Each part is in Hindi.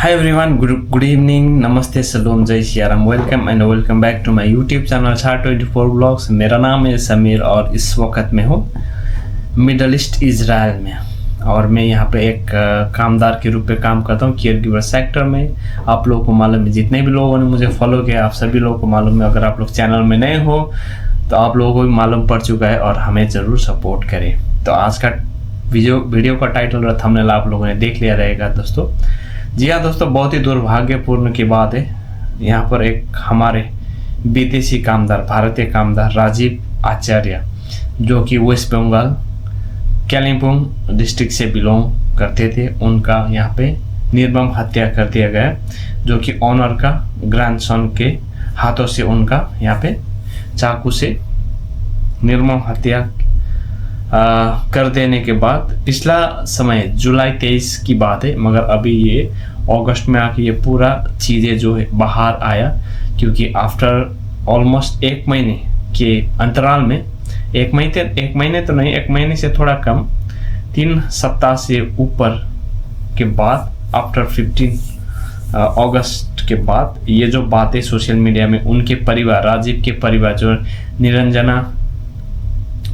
Hi everyone, good evening, namaste, shalom, जय Shri Ram, welcome back to my YouTube channel SHAR24 blogs. मेरा नाम है समीर और इस वक्त मैं हूँ मिडल ईस्ट इज़राइल में और मैं यहाँ पे एक कामदार के रूप में काम करता हूँ केयर गिवर सेक्टर में। आप लोगों को मालूम है, जितने भी लोगों ने मुझे फॉलो किया आप सभी लोगों को मालूम है। अगर आप लोग चैनल में नए हो तो आप लोगों को भी मालूम पड़ चुका है और हमें ज़रूर सपोर्ट करें। तो आज का वीडियो का टाइटल और थंबनेल आप लोगों ने देख लिया रहेगा दोस्तों। जी हाँ दोस्तों, बहुत ही दुर्भाग्यपूर्ण की बात है। यहाँ पर एक हमारे विदेशी कामदार, भारतीय कामदार राजीव आचार्य, जो कि वेस्ट बंगाल कालिम्पोंग डिस्ट्रिक्ट से बिलोंग करते थे, उनका यहाँ पे निर्मम हत्या कर दिया गया, जो कि ऑनर का ग्रैंडसन के हाथों से उनका यहाँ पे चाकू से निर्मम हत्या कर देने के बाद पिछला समय जुलाई 23 की बात है, मगर अभी ये अगस्त में आके ये पूरा चीज़ें जो है बाहर आया, क्योंकि आफ्टर ऑलमोस्ट 1 महीने के अंतराल में, एक महीने तो नहीं, 1 महीने से थोड़ा कम, 3 सप्ताह से ऊपर के बाद आफ्टर 15 अगस्त के बाद ये जो बातें सोशल मीडिया में उनके परिवार, राजीव के परिवार जो निरंजना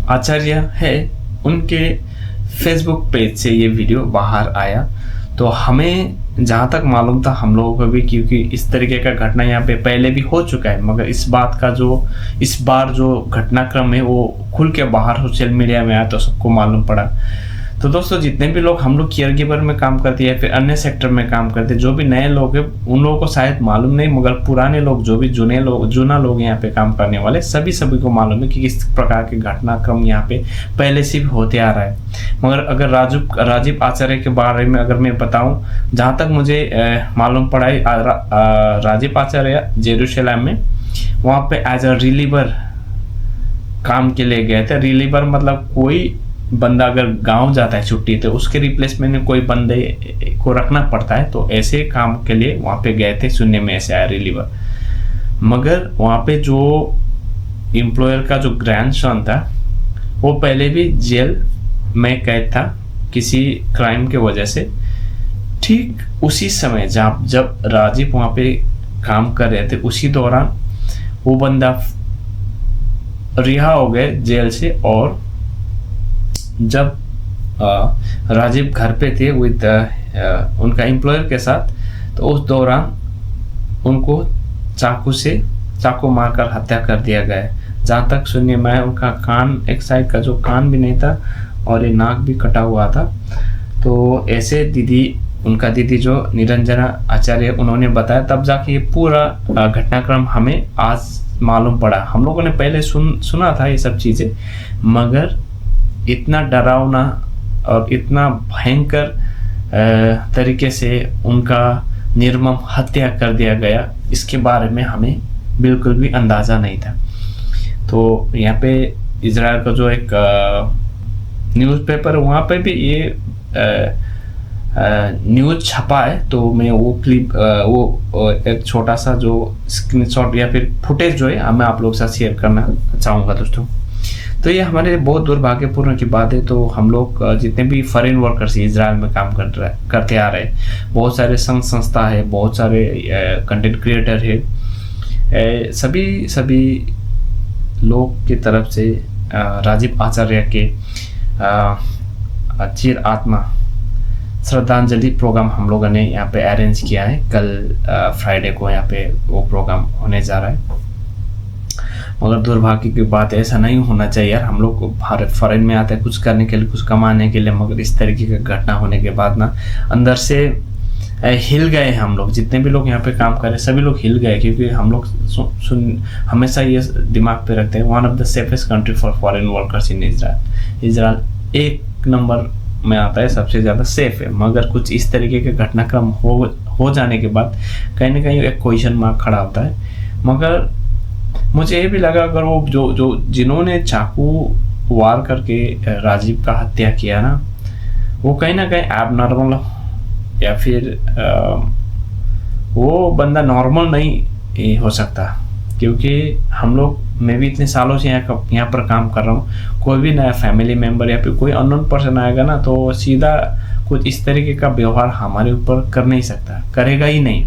आचार्य है, उनके फेसबुक पेज से ये वीडियो बाहर आया। तो हमें जहाँ तक मालूम था हम लोगों को भी, क्योंकि इस तरीके का घटना यहाँ पे पहले भी हो चुका है, मगर इस बार जो घटनाक्रम है वो खुल के बाहर सोशल मीडिया में आया तो सबको मालूम पड़ा। तो दोस्तों, जितने भी लोग हम लोग केयर गिवर में काम करते हैं या फिर अन्य सेक्टर में काम करते हैं, जो भी नए लोग हैं उन लोगों को शायद मालूम नहीं, मगर पुराने लोग, जो भी जूना लोग यहाँ पे काम करने वाले सभी को मालूम है कि किस प्रकार के घटनाक्रम यहाँ पे पहले से भी होते आ रहा है। मगर अगर राजीव आचार्य के बारे में अगर मैं बताऊँ, जहाँ तक मुझे मालूम पड़ा है, राजीव आचार्य जेरूशलेम में वहाँ पे एज अ रिलीवर काम के लिए गए थे। रिलीवर मतलब कोई बंदा अगर गांव जाता है छुट्टी तो उसके रिप्लेसमेंट में कोई बंदे को रखना पड़ता है, तो ऐसे काम के लिए वहाँ पे गए थे। सुनने में ऐसे आया रिलीवर। मगर वहाँ पे जो एम्प्लॉयर का जो ग्रैंडसन था वो पहले भी जेल में कैद था किसी क्राइम के वजह से। ठीक उसी समय जब राजीव वहाँ पे काम कर रहे थे, उसी दौरान वो बंदा रिहा हो गए जेल से, और जब राजीव घर पे थे विद उनका एम्प्लॉयर के साथ, तो उस दौरान उनको चाकू मारकर हत्या कर दिया गया। जहाँ तक सुनने में आया, उनका कान, एक साइड का जो कान भी नहीं था और ये नाक भी कटा हुआ था। तो ऐसे उनका दीदी जो निरंजना आचार्य, उन्होंने बताया, तब जाके ये पूरा घटनाक्रम हमें आज मालूम पड़ा। हम लोगों ने पहले सुना था ये सब चीज़ें, मगर इतना डरावना और इतना भयंकर तरीके से उनका निर्मम हत्या कर दिया गया, इसके बारे में हमें बिल्कुल भी अंदाज़ा नहीं था। तो यहाँ पे इजराइल का जो एक न्यूज़पेपर, वहाँ पे भी ये न्यूज़ छपा है। तो मैं वो क्लिप, वो एक छोटा सा जो स्क्रीनशॉट या फिर फुटेज जो है मैं आप लोग के साथ शेयर करना चाहूँगा दोस्तों। तो ये हमारे बहुत दुर्भाग्यपूर्ण की बात है। तो हम लोग जितने भी फॉरेन वर्कर्स इजराइल में काम करते आ रहे हैं, बहुत सारे संघ संस्था है, बहुत सारे कंटेंट क्रिएटर है, सभी लोग की तरफ से राजीव आचार्य के चिर आत्मा श्रद्धांजलि प्रोग्राम हम लोगों ने यहाँ पे अरेंज किया है। कल फ्राइडे को यहाँ पे वो प्रोग्राम होने जा रहा है। मगर दुर्भाग्य की बात है, ऐसा नहीं होना चाहिए यार। हम लोग भारत फॉरेन में आते हैं कुछ करने के लिए, कुछ कमाने के लिए, मगर इस तरीके का घटना होने के बाद ना अंदर से हिल गए। हम लोग जितने भी लोग यहाँ पे काम कर रहे हैं सभी लोग हिल गए, क्योंकि हम लोग हमेशा ये दिमाग पे रखते हैं, one of the safest country for foreign workers in Israel. Israel 1 number में आता है, सबसे ज़्यादा सेफ है। मगर कुछ इस तरीके के घटनाक्रम हो जाने के बाद कहीं ना कहीं एक क्वेश्चन मार्क खड़ा होता है। मगर मुझे ये भी लगा, अगर वो जिन्होंने चाकू वार करके राजीव का हत्या किया ना, वो कहीं ना कहीं एबनॉर्मल या फिर वो बंदा नॉर्मल नहीं हो सकता, क्योंकि हम लोग मैं भी इतने सालों से यहाँ पर काम कर रहा हूँ, कोई भी नया फैमिली मेम्बर या फिर कोई अननोन पर्सन आएगा ना तो सीधा कुछ इस तरीके का व्यवहार हमारे ऊपर कर नहीं सकता, करेगा ही नहीं।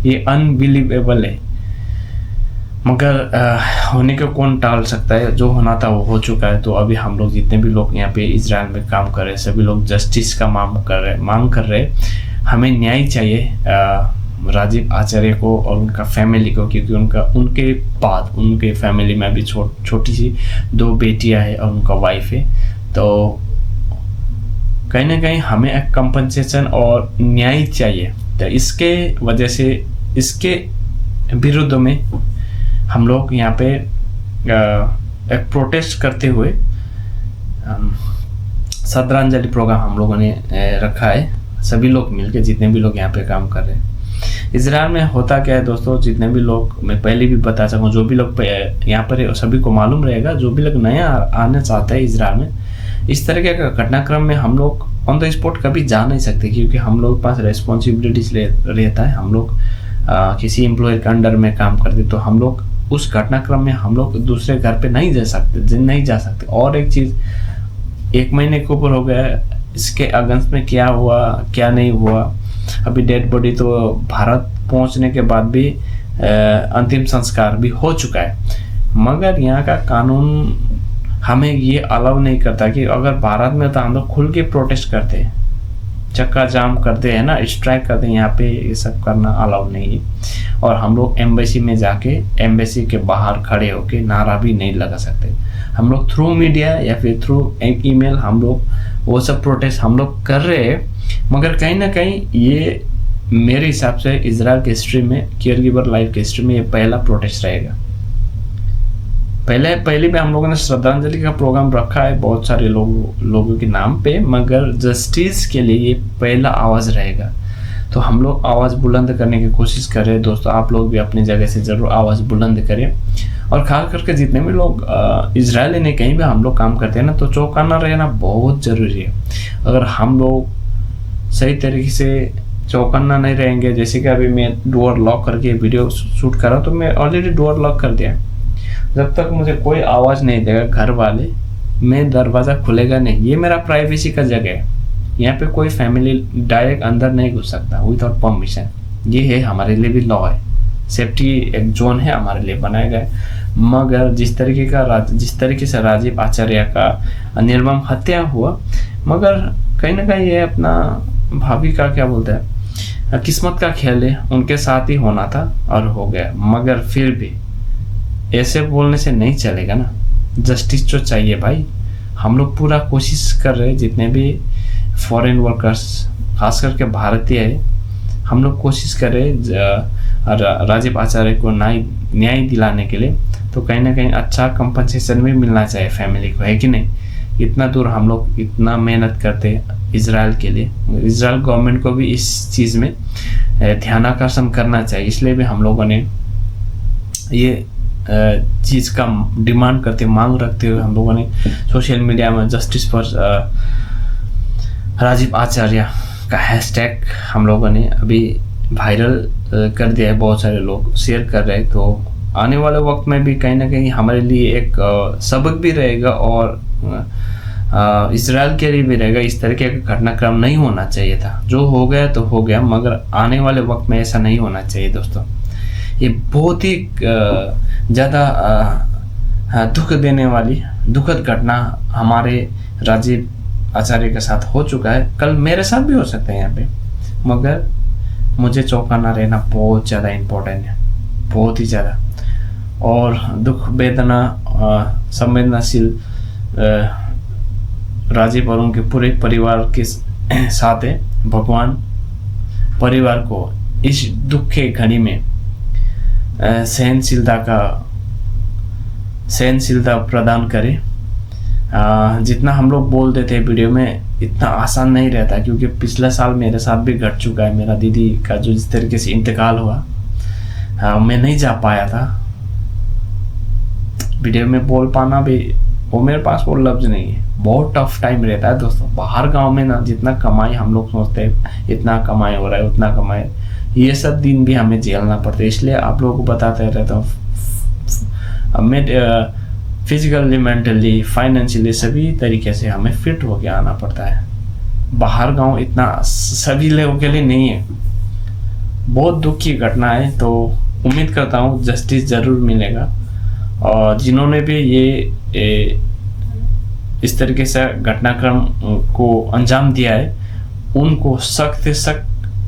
ये अनबिलीवेबल है, मगर होने को कौन टाल सकता है। जो होना था वो हो चुका है। तो अभी हम लोग जितने भी लोग यहाँ पे इजराइल में काम कर रहे हैं, सभी लोग जस्टिस का मांग कर रहे। हमें न्याय चाहिए राजीव आचार्य को और उनका फैमिली को, क्योंकि उनके बाद उनके फैमिली में भी छोटी सी 2 बेटियां हैं और उनका वाइफ है। तो कहीं ना कहीं हमें एक कंपनसेशन और न्याय चाहिए। तो इसके वजह से इसके विरुद्ध में हम लोग यहाँ पे एक प्रोटेस्ट करते हुए श्रद्धांजलि प्रोग्राम हम लोगों ने रखा है, सभी लोग मिलकर, जितने भी लोग यहाँ पे काम कर रहे हैं। इजराइल में होता क्या है दोस्तों, जितने भी लोग, मैं पहले भी बता सकूँ, जो भी लोग यहाँ पर सभी को मालूम रहेगा, जो भी लोग नया आना चाहते हैं इजराइल में, इस तरह का घटनाक्रम में हम लोग ऑन द स्पॉट कभी जा नहीं सकते, क्योंकि हम लोग के पास रेस्पॉन्सिबिलिटीज रहता है। हम लोग किसी एम्प्लॉयर के अंडर में काम करते, तो हम लोग उस घटनाक्रम में हम लोग दूसरे घर पे नहीं जा सकते। और एक चीज़, 1 महीने के ऊपर हो गया, इसके अगेंस्ट में क्या हुआ क्या नहीं हुआ, अभी डेड बॉडी तो भारत पहुंचने के बाद भी अंतिम संस्कार भी हो चुका है, मगर यहाँ का कानून हमें ये अलाउ नहीं करता कि अगर भारत में तो हम लोग खुल के प्रोटेस्ट करते हैं, चक्का जाम करते हैं ना, स्ट्राइक करते हैं, यहाँ पे ये सब करना अलाउ नहीं है। और हम लोग एम्बेसी में जाके एम्बेसी के बाहर खड़े होके नारा भी नहीं लगा सकते। हम लोग थ्रू मीडिया या फिर थ्रू ईमेल हम लोग वो सब प्रोटेस्ट हम लोग कर रहे हैं, मगर कहीं ना कहीं ये मेरे हिसाब से इजराइल की हिस्ट्री में, केयर गिवर लाइफ की हिस्ट्री में ये पहला प्रोटेस्ट रहेगा। पहले भी हम लोगों ने श्रद्धांजलि का प्रोग्राम रखा है बहुत सारे लोगों के नाम पे, मगर जस्टिस के लिए ये पहला आवाज़ रहेगा। तो हम लोग आवाज़ बुलंद करने की कोशिश कर रहे हैं दोस्तों। आप लोग भी अपनी जगह से ज़रूर आवाज़ बुलंद करें, और खास करके जितने भी लोग इजराइल में कहीं भी हम लोग काम करते हैं ना, तो चौकन्ना रहना बहुत ज़रूरी है। अगर हम लोग सही तरीके से चौकन्ना नहीं रहेंगे, जैसे कि अभी मैं डोर लॉक करके वीडियो शूट कर रहा हूँ, तो मैं ऑलरेडी डोर लॉक कर दिया। जब तक मुझे कोई आवाज़ नहीं देगा घर वाले, मैं दरवाज़ा खुलेगा नहीं। ये मेरा प्राइवेसी का जगह है, यहाँ पे कोई फैमिली डायरेक्ट अंदर नहीं घुस सकता विदाउट परमिशन। ये है हमारे लिए भी लॉ है, सेफ्टी एक जोन है हमारे लिए बनाया गया है। मगर जिस तरीके से राजीव आचार्य का निर्मम हत्या हुआ, मगर कहीं ना कहीं ये अपना भाभी का क्या बोलते हैं, किस्मत का खेल है, उनके साथ ही होना था और हो गया। मगर फिर भी ऐसे बोलने से नहीं चलेगा ना, जस्टिस जो चाहिए भाई। हम लोग पूरा कोशिश कर रहे हैं, जितने भी फॉरेन वर्कर्स खास करके भारतीय है, हम लोग कोशिश कर रहे हैं राजीव आचार्य को न्याय दिलाने के लिए। तो कहीं ना कहीं अच्छा कंपनसेशन भी मिलना चाहिए फैमिली को, है कि नहीं। इतना दूर हम लोग इतना मेहनत करते हैं इजराइल के लिए, इजराइल गवर्नमेंट को भी इस चीज़ में ध्यानाकर्षण करना चाहिए। इसलिए भी हम लोगों ने ये चीज़ का डिमांड करते, मांग रखते हुए हम लोगों ने सोशल मीडिया में जस्टिस फॉर राजीव आचार्य का हैशटैग हम लोगों ने अभी वायरल कर दिया है, बहुत सारे लोग शेयर कर रहे हैं। तो आने वाले वक्त में भी कहीं ना कहीं हमारे लिए एक सबक भी रहेगा और इजराइल के लिए भी रहेगा। इस तरह का घटनाक्रम नहीं होना चाहिए था, जो हो गया तो हो गया, मगर आने वाले वक्त में ऐसा नहीं होना चाहिए दोस्तों। ये बहुत ही ज़्यादा दुख देने वाली दुखद घटना हमारे राजीव आचार्य के साथ हो चुका है, कल मेरे साथ भी हो सकता है यहाँ पे। मगर मुझे चौंकाना रहना बहुत ज़्यादा इम्पोर्टेंट है, बहुत ही ज़्यादा। और दुख वेदना संवेदनशील राजीव और उनके पूरे परिवार के साथ है। भगवान परिवार को इस दुख के घड़ी में सहनशीलता प्रदान करे। जितना हम लोग बोल देते हैं वीडियो में, इतना आसान नहीं रहता, क्योंकि पिछला साल मेरे साथ भी घट चुका है। मेरा दीदी का जो जिस तरीके से इंतकाल हुआ, मैं नहीं जा पाया था। वीडियो में बोल पाना भी, वो मेरे पास वो लफ्ज नहीं है। बहुत टफ टाइम रहता है दोस्तों। बाहर गांव में ना जितना कमाई हम लोग सोचते हैं इतना कमाई हो रहा है, उतना कमाई, ये सब दिन भी हमें झेलना पड़ता है। इसलिए आप लोगों को बताते रहता हूँ, फिजिकली, मेंटली, फाइनेंशियली सभी तरीके से हमें फिट होके आना पड़ता है। बाहर गांव इतना सभी लोगों के लिए नहीं है। बहुत दुख की घटना है, तो उम्मीद करता हूँ जस्टिस ज़रूर मिलेगा। और जिन्होंने भी ये इस तरीके से घटनाक्रम को अंजाम दिया है, उनको सख्त से सख्त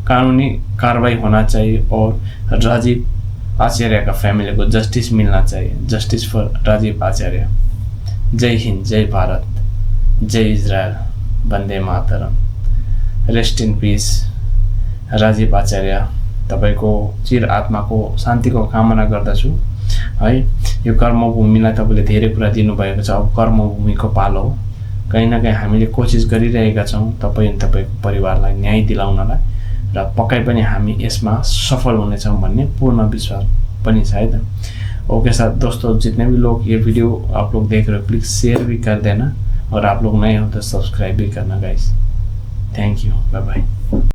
कानूनी कार्रवाई होना चाहिए और राजीव आचार्य का फैमिली को जस्टिस मिलना चाहिए। जस्टिस फॉर राजीव आचार्य। जय हिंद, जय भारत, जय Israel, Vande Mataram. Rest in peace Rajiv आचार्य। तपाईँको चिर आत्माको शान्तिको कामना गर्दछु है। यो कर्मभूमिलाई तपाईँले धेरै कुरा दिनुभएको छ। अब कर्मभूमिको पालो हो। कहीँ न कहीँ हामीले कोसिस गरिरहेका छौँ तपाईँ अनि तपाईँको परिवारलाई न्याय दिलाउनलाई, र पक्कै पनि हामी यसमा सफल हुनेछौँ भन्ने पूर्ण विश्वास पनि छ है त। ओके साथ दोस्तों, जितने भी लोग ये वीडियो आप लोग देख रहे हो, प्लीज़ शेयर भी कर देना, और आप लोग नए हो तो सब्सक्राइब भी करना guys. Thank you, bye bye.